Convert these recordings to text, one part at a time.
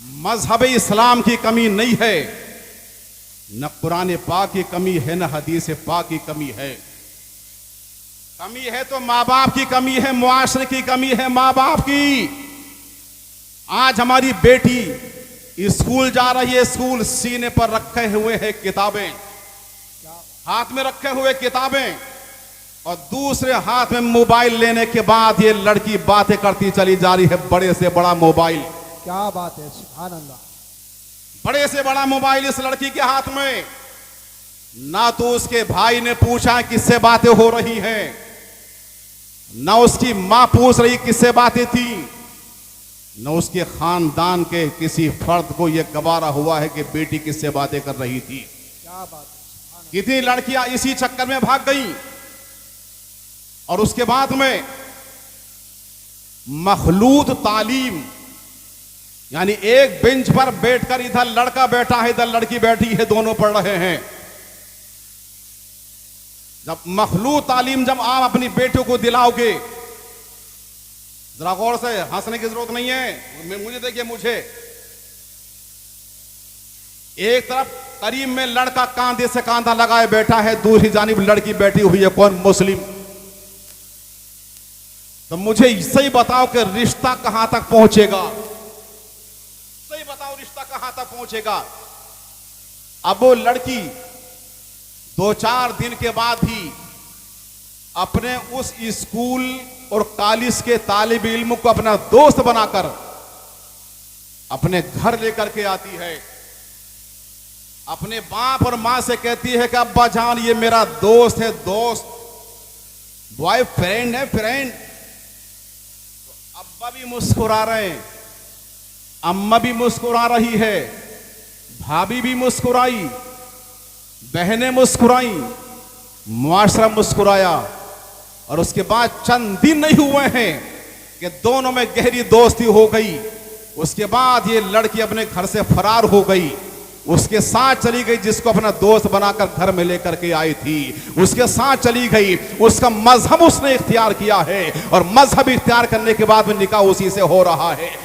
मजहब इस्लाम की कमी नहीं है, न कुरान पाक की कमी है, न हदीस पाक की कमी है। कमी है तो माँ बाप की कमी है, मुआशरे की कमी है, माँ बाप की। आज हमारी बेटी स्कूल जा रही है, स्कूल सीने पर रखे हुए हैं किताबें, हाथ में रखे हुए किताबें, और दूसरे हाथ में मोबाइल लेने के बाद ये लड़की बातें करती चली जा रही है। बड़े से बड़ा मोबाइल, क्या बात है, सुभान अल्लाह। बड़े से बड़ा मोबाइल इस लड़की के हाथ में। ना तो उसके भाई ने पूछा किससे बातें हो रही हैं, ना उसकी मां पूछ रही किससे बातें थी, न उसके खानदान के किसी फर्द को यह गवारा हुआ है कि बेटी किससे बातें कर रही थी। क्या बात है। कितनी लड़कियां इसी चक्कर में भाग गई। और उसके बाद में मखलूत तालीम, यानी एक बेंच पर बैठकर इधर लड़का बैठा है, इधर लड़की बैठी है, दोनों पढ़ रहे हैं। जब मखलूत तालीम जब आप अपनी बेटियों को दिलाओगे, जरा गौर से, हंसने की जरूरत नहीं है, मुझे देखिए, मुझे एक तरफ करीब में लड़का कांधे से कांधा लगाए बैठा है, दूसरी जानिब लड़की बैठी हुई है, कौन? मुस्लिम। तो मुझे सही बताओ कि रिश्ता कहां तक पहुंचेगा? सही बताओ, रिश्ता कहां तक पहुंचेगा? अब वो लड़की 2-4 दिन के बाद ही अपने उस स्कूल और कॉलेज के तालिब इल्म को अपना दोस्त बनाकर अपने घर लेकर के आती है। अपने बाप और मां से कहती है कि अब्बा जान, ये मेरा दोस्त है, दोस्त, बॉयफ्रेंड है, फ्रेंड। तो अब्बा भी मुस्कुरा रहे हैं, अम्मा भी मुस्कुरा रही है, भाभी भी मुस्कुराई, बहनें मुस्कुराई, मुआशरा मुस्कुराया। और उसके बाद चंद दिन नहीं हुए हैं कि दोनों में गहरी दोस्ती हो गई। उसके बाद ये लड़की अपने घर से फरार हो गई, उसके साथ चली गई जिसको अपना दोस्त बनाकर घर में लेकर के आई थी, उसके साथ चली गई। उसका मजहब उसने इख्तियार किया है, और मजहब इख्तियार करने के बाद में निकाह उसी से हो रहा है।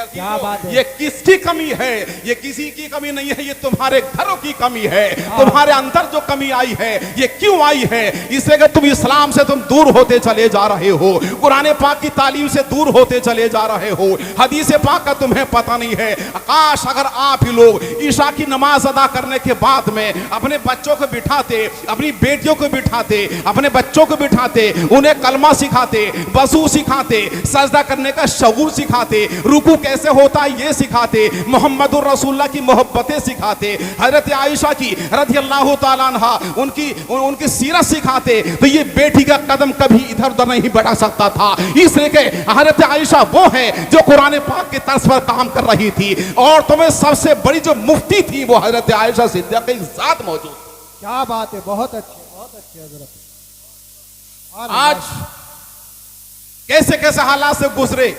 क्या बात है। ये किसकी कमी है? ये किसी की कमी नहीं है, ये तुम्हारे घरों की कमी है। तुम्हारे अंदर जो कमी आई है, ये क्यों आई है? इसलिए कि तुम इस्लाम से तुम दूर होते चले जा रहे हो, कुरान पाक की तालीम से दूर होते चले जा रहे हो, हदीस पाक का तुम्हें पता नहीं है। काश अगर आप ही लोग ईशा की नमाज अदा करने के बाद में अपने बच्चों को बिठाते, अपनी बेटियों को बिठाते, अपने बच्चों को बिठाते, उन्हें कलमा सिखाते, वज़ू सिखाते, सजदा करने का शऊर सिखाते, रुकू कैसे होता है ये सिखाते, मोहम्मदुर रसूलुल्लाह की मोहब्बतें सिखाते, हजरत आयशा की रज़ियल्लाहु ताला अन्हा उनकी सीरत सिखाते, तो ये बेटी का कदम कभी इधर उधर नहीं बढ़ा सकता था। इसलिए कि हजरत आयशा वो है जो कुरान पाक के तर्ज पर काम कर रही थी, और तुम्हें सबसे बड़ी जो मुफ्ती थी वो हजरत आयशा सिद्दीक़ा की ज़ात मौजूद। क्या बात है, बहुत अच्छे, बहुत अच्छे हजरत। आज कैसे कैसे हालात से गुजरे,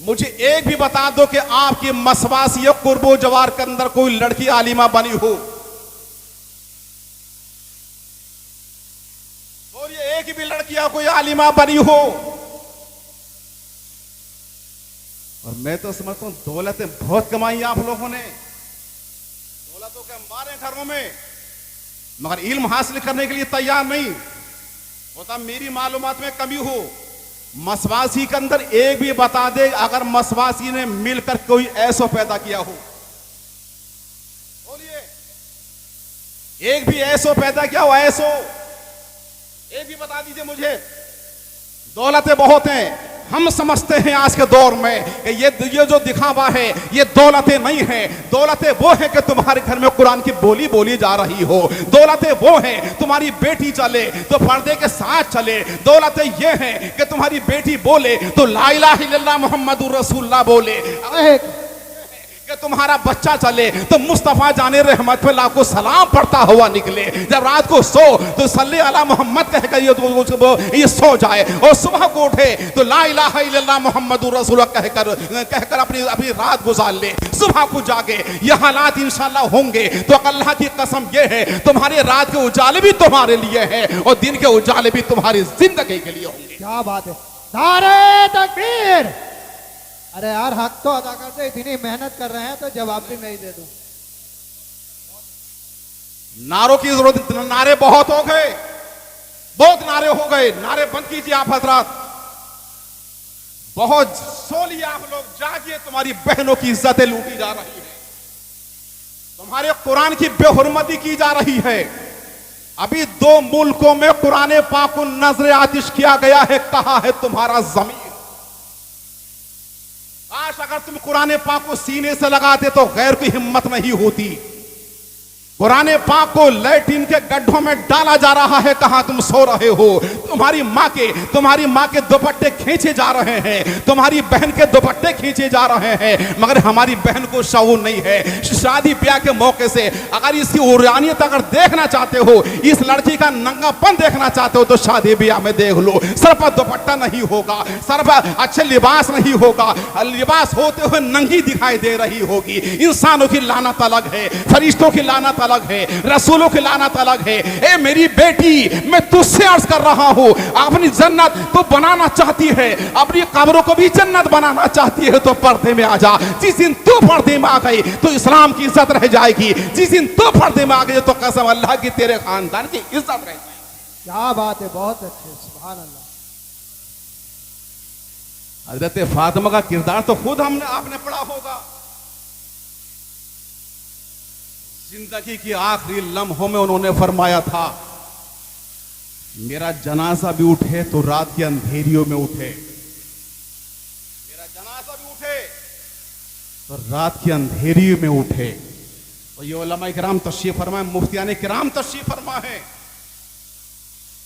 मुझे एक भी बता दो कि आपकी मसवासी या कुर्बो जवार के अंदर कोई लड़की आलिमा बनी हो। बोलिए, एक भी लड़कियां कोई आलिमा बनी हो। और मैं तो समझता हूं दौलतें बहुत कमाई आप लोगों ने, दौलतों के अंबार हैं घरों में, मगर इल्म हासिल करने के लिए तैयार नहीं होता। मेरी मालूमात में कमी हो, मसवासी के अंदर एक भी बता दे अगर मसवासी ने मिलकर कोई ऐसो पैदा किया हो। बोलिए, एक भी ऐसो पैदा किया हो, ऐसो एक भी बता दीजिए मुझे। दौलतें बहुत हैं, हम समझते हैं आज के दौर में कि ये जो दिखावा है ये दौलतें नहीं है। दौलतें वो है कि तुम्हारे घर में कुरान की बोली बोली जा रही हो, दौलतें वो है तुम्हारी बेटी चले तो पर्दे के साथ चले, दौलतें ये है कि तुम्हारी बेटी बोले तो ला इलाहा इल्लल्लाह मुहम्मदुर रसूलुल्लाह बोले, कि तुम्हारा बच्चा चले तो मुस्तफा जाने रहमत पे लाखों सलाम पढ़ता हुआ निकले, जब रात को सो तो सल्ले अला मोहम्मद कहकर ये सो जाए, और सुबह को उठे तो ला इलाहा इल्लल्लाह मुहम्मदुर रसूलुल्लाह कहकर अपनी रात गुजार ले, सुबह को जागे। ये हालात इंशाल्लाह होंगे तो अल्लाह की कसम ये है तुम्हारे रात के उजाले भी तुम्हारे लिए है और दिन के उजाले भी तुम्हारी जिंदगी के लिए होंगे। क्या बात है, नारे तकबीर, अरे यार हक तो अदा कर दे, इतनी मेहनत कर रहे हैं तो जवाब भी मैं ही दे दूं। नारों की जरूरत, नारे बहुत हो गए, बहुत नारे हो गए, नारे बंद कीजिए आप हजरात। बहुत सोलिए आप लोग, जागिए, तुम्हारी बहनों की इज्जतें लूटी जा रही है, तुम्हारे कुरान की बेहुरमती की जा रही है। अभी 2 मुल्कों में कुरान पाक को नजर आतिश किया गया है, कहा है तुम्हारा जमीर। काश अगर तुम कुरान पाक को सीने से लगाते तो गैर की हिम्मत नहीं होती। कुरान पाक को लैट्रिन के गड्ढों में डाला जा रहा है, कहां तुम सो रहे हो। तुम्हारी मां के दुपट्टे खींचे जा रहे हैं, तुम्हारी बहन के दुपट्टे खींचे जा रहे हैं, मगर हमारी बहन को शऊर नहीं है। शादी ब्याह के मौके से अगर इसकी उर्यानियत अगर देखना चाहते हो, इस लड़की का नंगापन देखना चाहते हो, तो शादी ब्याह में देख लो। सर पर दुपट्टा नहीं होगा, सर पर अच्छे लिबास नहीं होगा, लिबास होते हुए नंगी दिखाई दे रही होगी। इंसानों की लानत अलग है, फरिश्तों की लानत अलग है, रसूलों की लानत अलग है। ए मेरी बेटी, मैं तुझसे अर्ज कर रहा हूं, अपनी जन्नत तो बनाना चाहती है, अपनी कब्रों को भी जन्नत बनाना चाहती है, तो पर्दे में आ जा। जिस दिन तू पर्दे में आ गई तो इस्लाम की इज्जत रह जाएगी, जिस दिन तू पर्दे में आ गई तो कसम अल्लाह की तेरे खानदान की इज्जत रह जाएगी। क्या बात है, बहुत अच्छे, सुभान अल्लाह। हजरत फातिमा का किरदार तो खुद आपने पढ़ा होगा। जिंदगी की आखिरी लम्हों में उन्होंने फरमाया था, मेरा जनाजा भी उठे तो रात की अंधेरियों में उठे, मेरा जनाजा भी उठे तो रात की अंधेरियों में उठे। तो ये उलमा किराम तशरीफ फरमा है, मुफ्तियाने किराम तशरीफ फरमा है।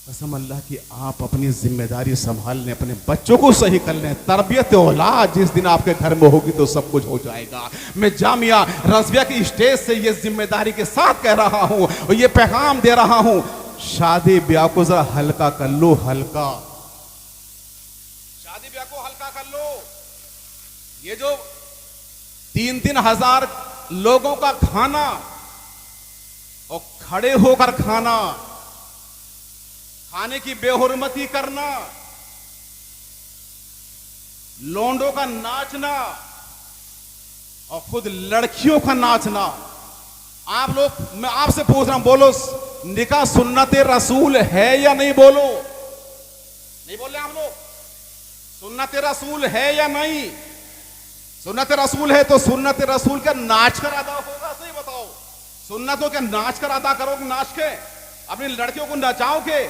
कसम अल्लाह की आप अपनी जिम्मेदारी संभाल लें, अपने बच्चों को सही कर लें। तरबियत औलाद जिस दिन आपके घर में होगी तो सब कुछ हो जाएगा। मैं जामिया रज़विया की स्टेज से ये जिम्मेदारी के साथ कह रहा हूं और ये पैगाम दे रहा हूं, शादी ब्याह को जरा हल्का कर लो, हल्का, शादी ब्याह को हल्का कर लो। ये जो 3-3 हजार लोगों का खाना और खड़े होकर खाना, खाने की बेहुरमती करना, लोंडों का नाचना और खुद लड़कियों का नाचना। आप लोग, मैं आपसे पूछ रहा हूं, बोलो निकाह सुन्नत रसूल है या नहीं? बोलो, नहीं बोल रहे आप लोग? सुन्नत रसूल है या नहीं? सुन्नत रसूल है तो सुन्नत रसूल का नाच कर अदा होगा, सही बताओ। सुन्नतों के नाच कर अदा करोगे, नाच के अपनी लड़कियों को नचाओगे,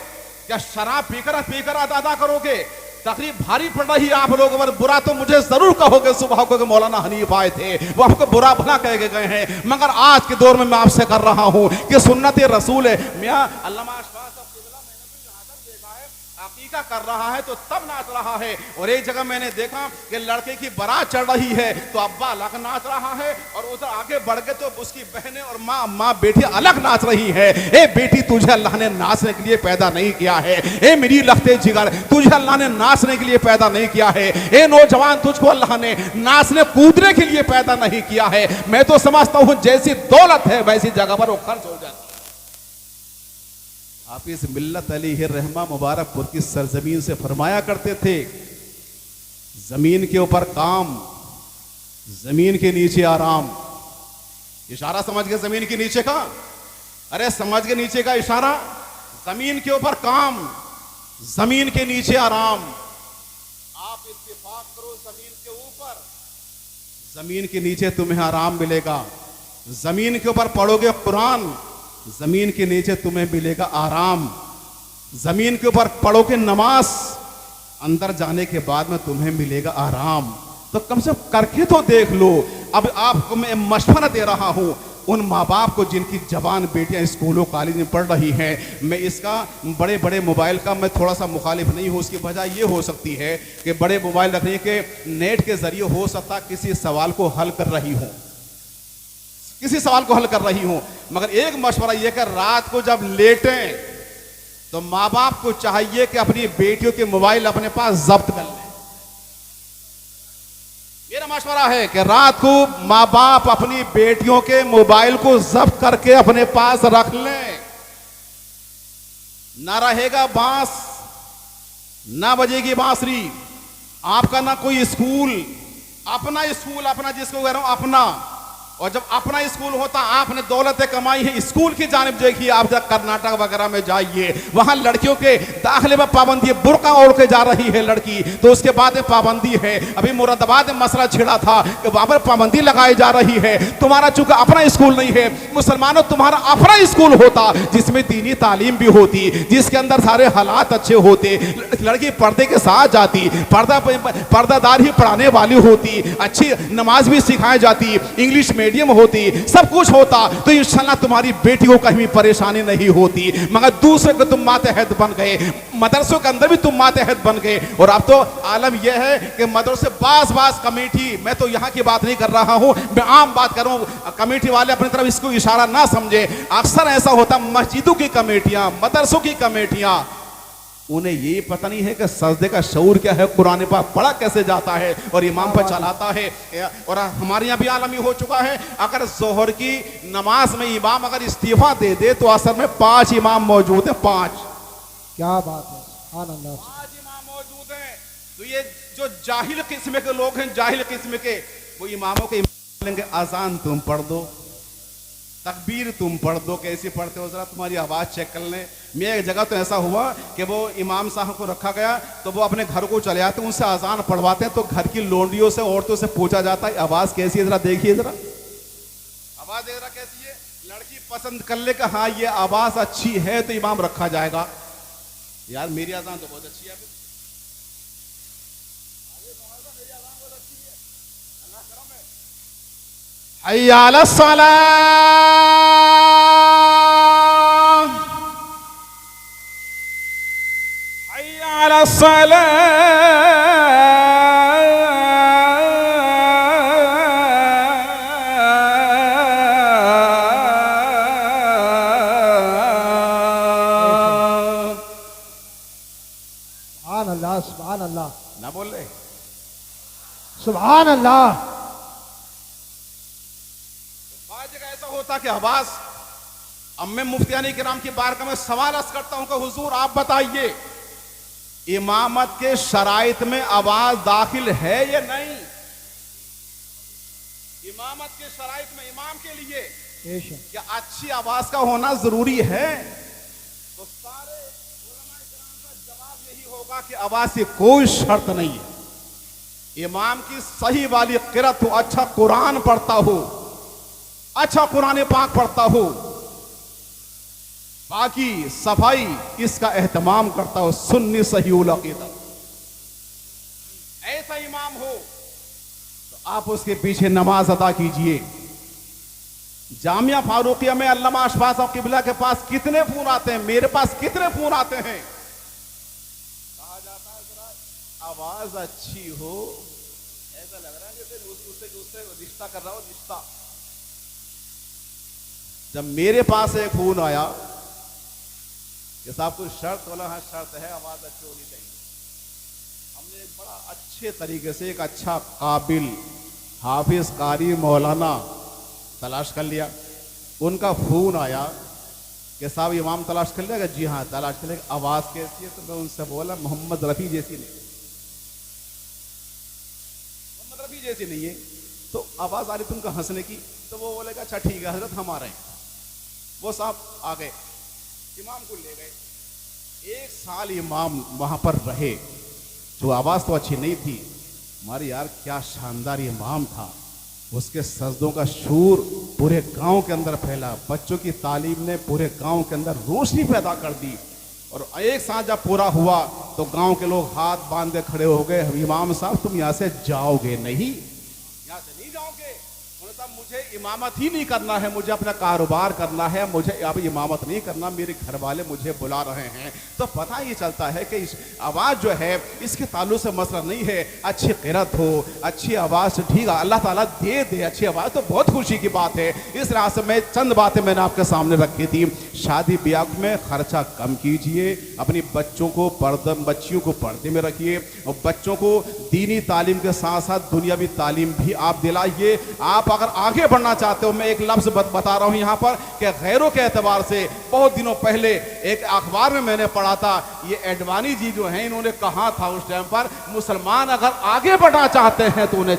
क्या शराब पीकर अदा करोगे? तकलीफ भारी पड़ रही है आप लोगों पर। बुरा तो मुझे जरूर कहोगे, सुबह को मौलाना हनीफ आए थे, वो आपको बुरा भला कह के गए हैं, मगर आज के दौर में मैं आपसे कर रहा हूं कि सुन्नत रसूल है। मियां अल्लामा अकीका कर रहा है तो तब नाच रहा है, और एक जगह मैंने देखा कि लड़के की बारात चढ़ रही है तो अब्बा अलग नाच रहा है, और उधर आगे बढ़ गए तो उसकी बहनें और माँ बेटी अलग नाच रही है। ए बेटी, तुझे अल्लाह ने नाचने के लिए पैदा नहीं किया है। ए मेरी लखते जिगर, तुझे अल्लाह ने नाचने के लिए पैदा नहीं किया है। ए नौजवान, तुझको अल्लाह ने नाचने कूदने के लिए पैदा नहीं किया है। मैं तो समझता हूं जैसी दौलत है वैसी जगह पर वो खर्च हो जाती। आप इस मिल्लत अलैहि रहमा मुबारकपुर की सरजमीन से फरमाया करते थे, जमीन के ऊपर काम, जमीन के नीचे आराम। इशारा समझ गए जमीन के नीचे का? अरे समझ गए नीचे का इशारा? जमीन के ऊपर काम, जमीन के नीचे आराम। आप इत्तेफाक करो, जमीन के ऊपर, जमीन के नीचे तुम्हें आराम मिलेगा। जमीन के ऊपर पढ़ोगे कुरान, जमीन के नीचे तुम्हें मिलेगा आराम। जमीन के ऊपर पढ़ोगे नमाज, अंदर जाने के बाद में तुम्हें मिलेगा आराम। तो कम से कम करके तो देख लो। अब आपको मैं मशवरा दे रहा हूं उन माँ बाप को जिनकी जवान बेटियां स्कूलों कॉलेज में पढ़ रही हैं। मैं इसका बड़े बड़े मोबाइल का मैं थोड़ा सा मुखालिफ नहीं हूँ। उसकी वजह ये हो सकती है कि बड़े मोबाइल रखने के नेट के जरिए हो सकता किसी सवाल को हल कर रही हूँ, किसी सवाल को हल कर रही हूं। मगर एक मशवरा यह कि रात को जब लेटें तो माँ बाप को चाहिए कि अपनी बेटियों के मोबाइल अपने पास जब्त कर लें। मेरा मशवरा है कि रात को माँ बाप अपनी बेटियों के मोबाइल को जब्त करके अपने पास रख लें। ना रहेगा बांस, ना बजेगी बांसुरी, आपका ना कोई स्कूल, अपना स्कूल, अपना जिसको कह रहा हूं अपना, और जब अपना स्कूल होता, आपने दौलतें कमाई है, स्कूल की जानिब देखिए, आप जब कर्नाटक वगैरह में जाइए, वहां लड़कियों के दाखिले में पाबंदी है, बुर्का ओढ़ के जा रही है लड़की, तो उसके बाद पाबंदी है। अभी मुरादाबाद में मसला छिड़ा था कि वहां पर पाबंदी लगाई जा रही है। तुम्हारा चूंकि अपना स्कूल नहीं है, मुसलमानों तुम्हारा अपना स्कूल होता जिसमें दीनी तालीम भी होती, जिसके अंदर सारे हालात अच्छे होते, लड़की पर्दे के साथ जाती, पर्दादार ही पढ़ाने वाली होती, अच्छी नमाज भी सिखाई जाती, इंग्लिश मीडियम होती, सब कुछ होता, तो इंशाल्लाह तुम्हारी बेटी को कहीं भी परेशानी नहीं होती। मगर दूसरे को तुम मातहत बन गए, मदरसों के अंदर भी तुम मातहत बन गए। और अब तो आलम यह है कि मदरसे बास कमेटी, मैं तो यहाँ की बात नहीं कर रहा हूँ, मैं आम बात कर रहा हूँ, कमेटी वाले अपनी तरफ इसको इशारा ना समझे। अक्सर ऐसा होता, मस्जिदों की कमेटियां, मदरसों की कमेटियां, उन्हें ये पता नहीं है कि सजदे का शऊर क्या है, कुरान पाक पढ़ा कैसे जाता है और इमाम पर चलाता है। और हमारे यहाँ भी आलमी हो चुका है, अगर जोहर की नमाज में इमाम अगर इस्तीफा दे दे तो असर में 5 इमाम मौजूद है, 5। क्या बात है, सुभान अल्लाह। 5 इमाम मौजूद हैं। तो ये जो जाहिल किस्म के लोग हैं, जाहिल किस्म के, वो इमामों के बोलेंगे अजान तुम पढ़ दो, तकबीर तुम पढ़ दो, कैसे पढ़ते हो जरा तुम्हारी आवाज चेक कर लें। मैं एक जगह तो ऐसा हुआ कि वो इमाम साहब को रखा गया, तो वो अपने घर को चले आते, उनसे अजान पढ़वाते हैं, तो घर की लोंडियों से, औरतों से पूछा जाता है आवाज कैसी है, जरा देखिए, जरा आवाज जरा कैसी है। लड़की पसंद कर ले कि हाँ ये आवाज अच्छी है तो इमाम रखा जाएगा। यार मेरी अजान तो बहुत अच्छी है, हय्या अला सलाह, हय्या अला सलाह, सुभान अल्लाह, सुभान अल्लाह, ना बोल रहे, सुभान अल्लाह। ऐसा होता कि आवाज, अब मैं मुफ्तियानी किराम की बारगाह में सवाल अर्ज करता हूं कि हुजूर आप बताइए, इमामत के शराइत में आवाज दाखिल है या नहीं? इमामत के शराइत में इमाम के लिए क्या अच्छी आवाज का होना जरूरी है? तो सारे उलमा किराम का जवाब यही होगा कि आवाज की कोई शर्त नहीं है। इमाम की सही वाली किरत हो, अच्छा कुरान पढ़ता हो, अच्छा कुरान पाक पढ़ता हो, बाकी सफाई इसका एहतमाम करता हो, सुन्नी सहीउल अकीदा, ऐसा इमाम हो तो आप उसके पीछे नमाज अदा कीजिए। जामिया फारूकिया में अल्लामा अशफाक साहब किबला के पास कितने फोन आते हैं, मेरे पास कितने फोन आते हैं, कहा जाता है जरा आवाज अच्छी हो, ऐसा लग रहा है जैसे उससे रिश्ता कर रहा हो, रिश्ता। जब मेरे पास एक फोन आया कि साहब कोई शर्त, बोला हाँ शर्त है, आवाज अच्छी होनी चाहिए। हमने एक बड़ा अच्छे तरीके से एक अच्छा काबिल हाफिज कारी मौलाना तलाश कर लिया। उनका फोन आया कि साहब इमाम तलाश कर लिया? जी हाँ तलाश कर लिया। आवाज कैसी है? तो मैं उनसे बोला मोहम्मद रफी जैसी नहीं, मोहम्मद रफी जैसी नहीं है। तो आवाज आ रही तुमको हंसने की, तो वो बोलेगा अच्छा ठीक है हजरत हम आ रहे हैं। वो साहब आ गए, इमाम को ले गए। 1 साल इमाम वहां पर रहे, जो आवाज तो अच्छी नहीं थी, हमारे यार क्या शानदार इमाम था। उसके सजदों का शूर पूरे गांव के अंदर फैला, बच्चों की तालीम ने पूरे गांव के अंदर रोशनी पैदा कर दी। और 1 साल जब पूरा हुआ तो गांव के लोग हाथ बांधे खड़े हो गए, इमाम साहब तुम यहां से जाओगे नहीं, यहां से नहीं जाओगे। मुझे इमामत ही नहीं करना है, मुझे अपना कारोबार करना है, मुझे अब इमामत नहीं करना, मेरे घर वाले मुझे बुला रहे हैं। तो पता ही चलता है कि इस आवाज़ जो है इसके ताल्लुक से मसला नहीं है, अच्छी क़िरत हो, अच्छी आवाज़ ठीक है, अल्लाह ताला दे दे अच्छी आवाज़ तो बहुत खुशी की बात है। इस राह से मैं चंद बातें मैंने आपके सामने रखी थी। शादी ब्याह में खर्चा कम कीजिए, अपनी बच्चियों को पर्दे में रखिए, और बच्चों को दीनी तालीम के साथ साथ दुनियावी तालीम भी आप दिलाइए। आप अगर आगे बढ़ना चाहते हो, मैं एक लफ्ज़ बता रहा हूं यहाँ पर कि गैरों के एतबार से बहुत दिनों पहले एक अखबार में मैंने पढ़ा था, ये एडवाणी जी जो हैं इन्होंने कहा था उस टाइम पर, मुसलमान अगर आगे बढ़ना चाहते हैं तो उन्हें